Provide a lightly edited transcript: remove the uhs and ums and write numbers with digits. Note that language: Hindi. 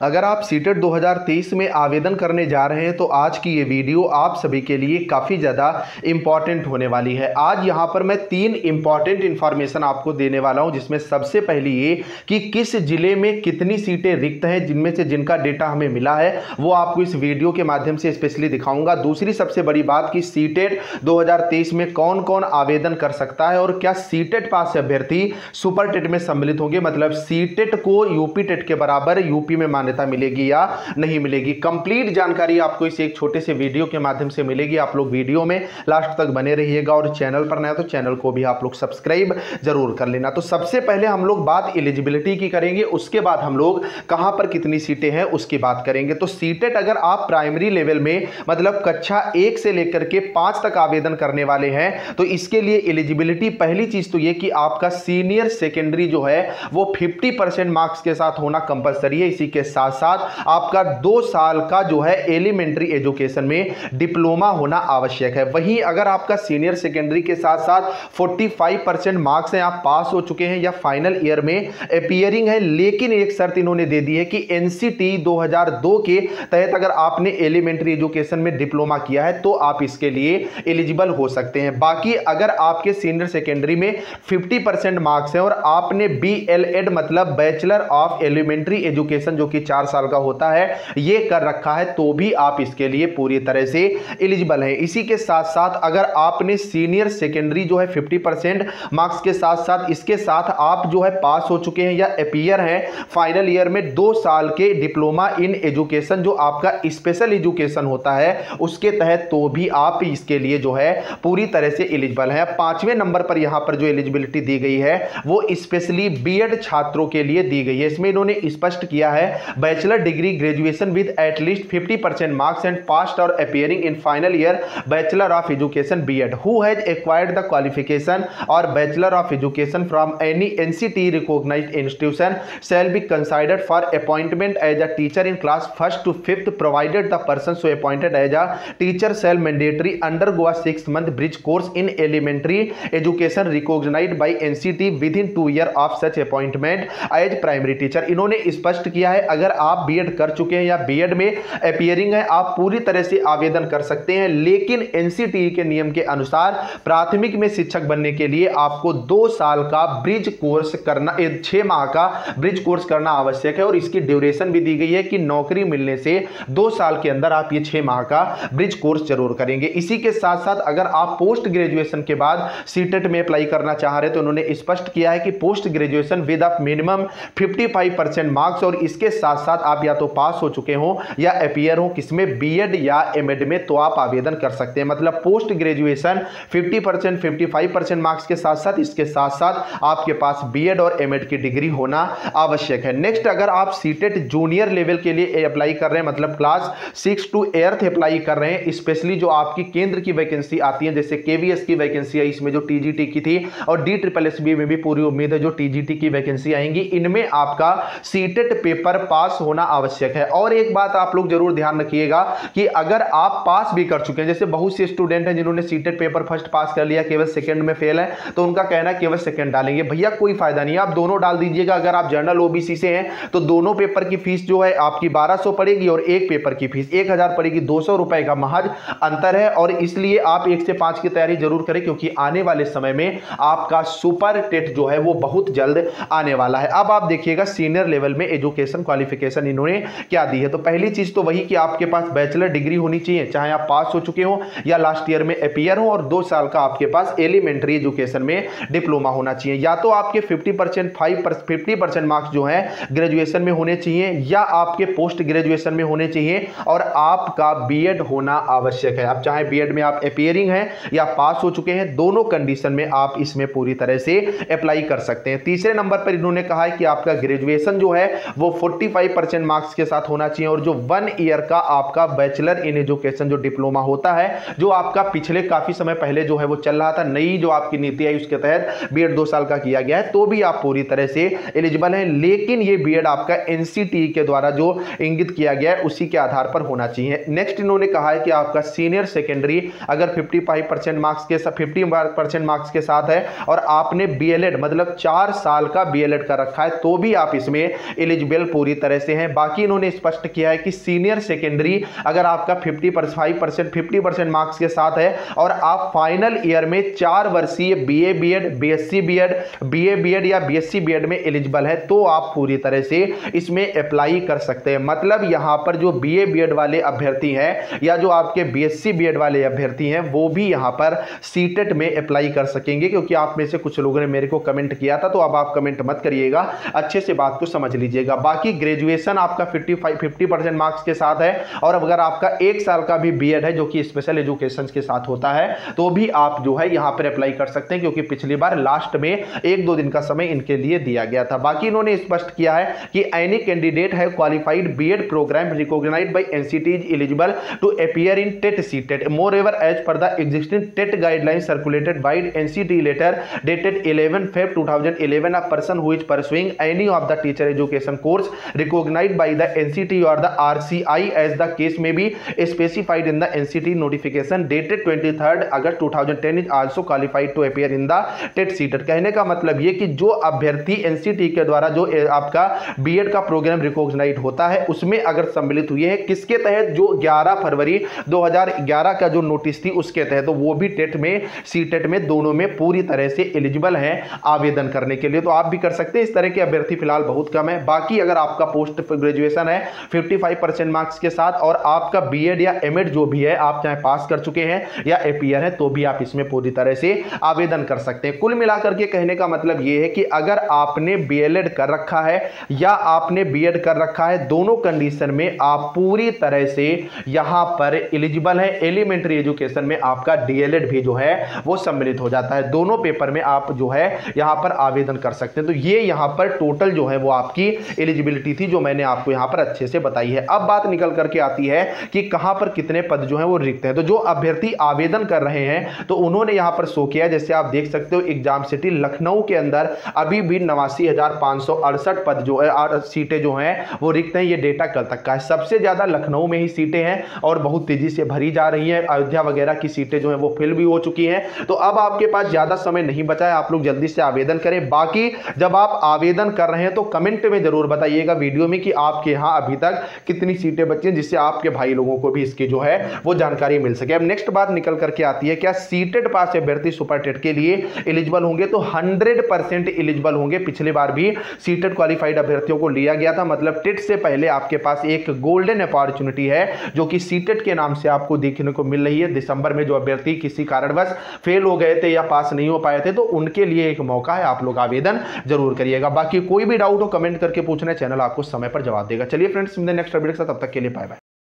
अगर आप सीटेट 2023 में आवेदन करने जा रहे हैं तो आज की ये वीडियो आप सभी के लिए काफ़ी ज़्यादा इंपॉर्टेंट होने वाली है। आज यहाँ पर मैं 3 इंपॉर्टेंट इंफॉर्मेशन आपको देने वाला हूँ, जिसमें सबसे पहली ये कि किस जिले में कितनी सीटें रिक्त हैं, जिनमें से जिनका डेटा हमें मिला है वो आपको इस वीडियो के माध्यम से स्पेशली दिखाऊंगा। दूसरी सबसे बड़ी बात कि सीटेट 2023 में कौन कौन आवेदन कर सकता है और क्या सीटेट पास अभ्यर्थी सुपर टेट में सम्मिलित होंगे, मतलब सीटेट को यूपी टेट के बराबर यूपी में मान्यता मिलेगी या नहीं मिलेगी। कंप्लीट जानकारी आपको इस एक छोटे से वीडियो के माध्यम से मिलेगी। आप लोग वीडियो में लास्ट तक बने रहिएगा और चैनल पर नया तो चैनल को भी आप लोग सब्सक्राइब जरूर कर लेना। तो सबसे पहले हम लोग बात एलिजिबिलिटी की करेंगे, उसके बाद हम लोग कहां पर कितनी सीटें हैं उसकी बात करेंगे। तो सीटेट अगर आप प्राइमरी लेवल में मतलब कक्षा 1 से लेकर के 5 तक आवेदन करने वाले हैं तो इसके लिए एलिजिबिलिटी पहली चीज तो ये कि आपका सीनियर सेकेंडरी जो है वो 50% मार्क्स के साथ होना कंपलसरी है। इसी के साथ साथ आपका 2 साल का जो है एलिमेंट्री एजुकेशन में डिप्लोमा होना आवश्यक है। वहीं अगर आपका सीनियर सेकेंडरी के साथ साथ 45% मार्क्स हैं, आप पास हो चुके हैं या फाइनल ईयर में अपीयरिंग है, लेकिन एक शर्त इन्होंने दे दी है कि एनसीटी 2002 के तहत अगर आपने एलिमेंट्री एजुकेशन में डिप्लोमा किया है तो आप इसके लिए एलिजिबल हो सकते हैं। बाकी अगर आपके सीनियर सेकेंडरी में 50% मार्क्स हैं और आपने बीएलएड मतलब बैचलर ऑफ एलिमेंट्री एजुकेशन जो कि 4 साल का होता है ये कर रखा है तो भी आप इसके लिए पूरी तरह से एलिजिबल हैं। इसी के साथ साथ अगर आपने सीनियर सेकेंडरी जो है 50% मार्क्स के साथ साथ इसके साथ आप जो है पास हो चुके हैं या अपीयर हैं फाइनल ईयर में 2 साल के डिप्लोमा इन एजुकेशन जो आपका स्पेशल एजुकेशन होता है उसके तहत तो भी आप इसके लिए जो है पूरी तरह से एलिजिबल हैं। 5वें नंबर पर यहां पर जो एलिजिबिलिटी दी गई है वो स्पेशली बीएड छात्रों के लिए दी गई है। इसमें इन्होंने स्पष्ट किया है bachelor degree graduation with at least 50% marks and passed और appearing in final year bachelor of education BEd who has acquired the qualification और bachelor of education from any NCTE recognised institution shall be considered for appointment as a teacher in class 1st to 5th provided the person so appointed as a teacher shall mandatory undergo a 6 month bridge course in elementary education recognised by NCT within इन 2 years of such appointment as primary teacher. इन्होंने स्पष्ट किया है अगर आप बीएड कर चुके हैं या बीएड में अपीयरिंग है आप पूरी तरह से आवेदन कर सकते हैं, लेकिन एनसीटी के नियम के अनुसार प्राथमिक में शिक्षक बनने के लिए आपको 2 साल का ब्रिज कोर्स करना 6 माह का ब्रिज कोर्स करना आवश्यक है और इसकी ड्यूरेशन भी दी गई है कि नौकरी मिलने से 2 साल के अंदर आप ये 6 माह का ब्रिज कोर्स जरूर करेंगे। इसी के साथ साथ अगर आप पोस्ट ग्रेजुएशन के बाद सीटेट में अप्लाई करना चाह रहे तो उन्होंने स्पष्ट किया है कि post graduation with a minimum 55% marks और इसके साथ साथ आप या तो पास हो चुके हो या अपीयर हो किसमें बीएड या एमएड में तो आप आवेदन कर सकते हैं। मतलब पोस्ट ग्रेजुएशन 50% 55% मार्क्स के साथ साथ इसके साथ साथ आपके पास बीएड और एमएड की डिग्री होना आवश्यक है। नेक्स्ट अगर आप सीटेट जूनियर लेवल के लिए अप्लाई कर रहे हैं मतलब क्लास 6 to 8th अप्लाई कर रहे हैं, स्पेशली जो आपकी केंद्र की वैकेंसी आती है जैसे केवीएस की वैकेंसी है, इसमें जो टीजीटी की थी और DSSB में भी पूरी उम्मीद है जो टीजीटी की वैकेंसी आएंगी, इनमें आपका सीटेट पेपर पास होना आवश्यक है। और एक बात आप लोग जरूर ध्यान रखिएगा कि अगर आप पास भी कर चुके हैं, जैसे बहुत से स्टूडेंट हैं जिन्होंने सीटेट पेपर फर्स्ट पास कर लिया केवल सेकंड में फेल है तो उनका कहना है केवल सेकंड डालेंगे, भैया कोई फायदा नहीं है, आप दोनों डाल दीजिएगा। अगर आप जनरल ओबीसी से हैं तो दोनों पेपर की फीस जो है आपकी 1200 पड़ेगी और एक पेपर की फीस 1000 पड़ेगी, 200 रुपए का महज अंतर है। और इसलिए आप 1 से 5 की तैयारी जरूर करें क्योंकि आने वाले समय में आपका सुपर टेट जो है वो बहुत जल्द आने वाला है। अब आप देखिएगा सीनियर लेवल में एजुकेशन क्वालिफिकेशन इन्होंने क्या दी है। तो पहली चीज तो वही कि आपके पास बैचलर डिग्री होनी चाहिए, चाहे आप पास हो चुके हो या लास्ट ईयर में अपीयर हो, और 2 साल का आपके पास एलिमेंट्री एजुकेशन में डिप्लोमा होना चाहिए। या तो आपके 50% मार्क्स जो है ग्रेजुएशन में होने चाहिए या आपके पोस्ट ग्रेजुएशन में होने चाहिए और आपका बीएड होना आवश्यक है। अब चाहे बीएड में आप अपीयरिंग हैं या पास हो चुके हैं, दोनों कंडीशन में आप इसमें पूरी तरह से अप्लाई कर सकते हैं। तीसरे नंबर पर इन्होंने कहा है कि आपका ग्रेजुएशन जो है वो 45% मार्क्स के साथ होना चाहिए और जो 1 ईयर का आपका बैचलर इन एजुकेशन जो डिप्लोमा होता है जो आपका पिछले काफी समय पहले जो है वो चल रहा था, नई जो आपकी नीति आई उसके तहत बीएड 2 साल का किया गया है तो भी आप पूरी तरह से एलिजिबल हैं, लेकिन ये बीएड आपका एनसीटी के द्वारा जो इंगित किया गया है उसी के आधार पर होना चाहिए। नेक्स्ट इन्होंने कहा है कि आपका सीनियर सेकेंडरी अगर 55% मार्क्स के साथ 50% मार्क्स के साथ है और आपने बीएलएड मतलब 4 साल का बीएलएड कर रखा है तो भी आप इसमें एलिजिबल पूरी तरह से हैं। बाकी इन्होंने स्पष्ट किया है कि सीनियर सेकेंडरी अगर आपका 50% मार्क्स के साथ है और आप फाइनल ईयर में 4 वर्षीय BA BEd, BSc BEd, BA BEd या बीएससी बीएड में एलिजिबल है तो आप पूरी तरह से इसमें अप्लाई कर सकते हैं। मतलब यहां पर जो बीए बीएड वाले अभ्यर्थी हैं या जो आपके बीएससी बीएड वाले अभ्यर्थी हैं वो भी यहां पर सीटेट में अप्लाई कर सकेंगे, क्योंकि आप में से कुछ लोगों ने मेरे को कमेंट किया था, तो अब आप कमेंट मत करिएगा, अच्छे से बात को समझ लीजिएगा। बाकी ग्रेजुएशन आपका 50% मार्क्स के साथ है और अगर आपका 1 साल का भी बीएड है जो कि स्पेशल एजुकेशन के साथ होता है तो भी आप जो है यहां पर अप्लाई कर सकते हैं, क्योंकि पिछली बार लास्ट में 1-2 दिन का समय इनके लिए दिया गया था। बाकी इन्होंने स्पष्ट किया है कि एनी कैंडिडेट है qualified BEd programme recognised by NCTE is eligible to appear in TET CTET moreover as per the existing TET guidelines circulated by NCT letter dated 11 Feb 2011 a person who is pursuing any of the teacher education course recognized by the NCT or the RCI as the case may be specified in the NCT notification dated 23rd August 2010 is also qualified to appear in the TET CTET. कहने का मतलब ये कि जो अभ्यर्थी NCT के द्वारा जो आपका बीएड का प्रोग्राम रिकॉग्नाइज्ड होता है उसमें अगर सम्मिलित हुए हैं, किसके तहत, जो 11 फरवरी 2011 का जो नोटिस थी उसके तहत, तो वो भी टेट में सीटेट में दोनों में पूरी तरह से एलिजिबल हैं आवेदन करने के लिए, तो आप भी कर सकते हैं। इस तरह के अभ्यर्थी फिलहाल बहुत कम है। बाकी अगर आपका पोस्ट ग्रेजुएशन है 55% मार्क्स के साथ और आपका बीएड या एमएड जो भी है आप चाहे पास कर चुके हैं या अपीयर है तो भी आप इसमें पूरी तरह से आवेदन कर सकते हैं। कुल मिलाकर के कहने का मतलब यह है कि अगर आपने बीएलएड कर रखा है या आपने बीएड कर रखा है, दोनों कंडीशन में आप पूरी तरह से यहां पर एलिजिबल है। एलिमेंट्री एजुकेशन में आपका डीएलएड भी जो है वो सम्मिलित हो जाता है। दोनों पेपर में आप जो है यहां पर आवेदन कर सकते हैं। तो ये यहां पर टोटल जो है वो आपकी एलिजिबिलिटी थी जो मैंने आपको यहां पर अच्छे से बताई है। अब बात निकल करके आती है कि कहां पर कितने पद जो है वो रिक्त हैं। तो जो अभ्यर्थी आवेदन कर रहे हैं तो उन्होंने यहां पर शो किया, जैसे आप देख सकते हो एग्जाम सिटी लखनऊ के अंदर अभी भी 89,568 पद जो है सीटें जो हैं वो रिक्त हैं। ये डेटा कल तक का है। सबसे ज्यादा लखनऊ में ही सीटें हैं और बहुत तेजी से भरी जा रही है। अयोध्या वगैरह की सीटें जो है वो फिल भी हो चुकी हैं। तो अब आपके पास ज्यादा समय नहीं बचा है, आप लोग जल्दी से आवेदन करें। बाकी जब आप आवेदन कर रहे हैं तो कमेंट में जरूर बताइएगा वीडियो में कि आपके यहां अभी तक कितनी सीटें बची हैं, जिससे आपके भाई लोगों को भी इसकी जो है वो जानकारी मिल सके। अब नेक्स्ट बात निकल करके आती है, क्या सीटेट पास अभ्यर्थी सुपर टेट के लिए एलिजिबल होंगे? तो 100% एलिजिबल होंगे। पिछली बार भी सीटेट क्वालिफाइड अभ्यर्थियों को लिया गया था। मतलब टेट से पहले आपके पास एक गोल्डन अपॉर्चुनिटी है जो कि सीटेट के नाम से आपको देखने को मिल रही है। दिसंबर में जो अभ्यर्थी किसी कारणवश फेल हो गए थे या पास नहीं हो पाए थे तो उनके लिए एक मौका है, आप लोग आवेदन जरूर करिएगा। बाकी कोई भी डाउट हो कमेंट करके पूछना, चैनल आपको समय पर जवाब देगा। चलिए फ्रेंड्स, मिलते हैं नेक्स्ट अपडेट के साथ, तब तक के लिए बाय बाय।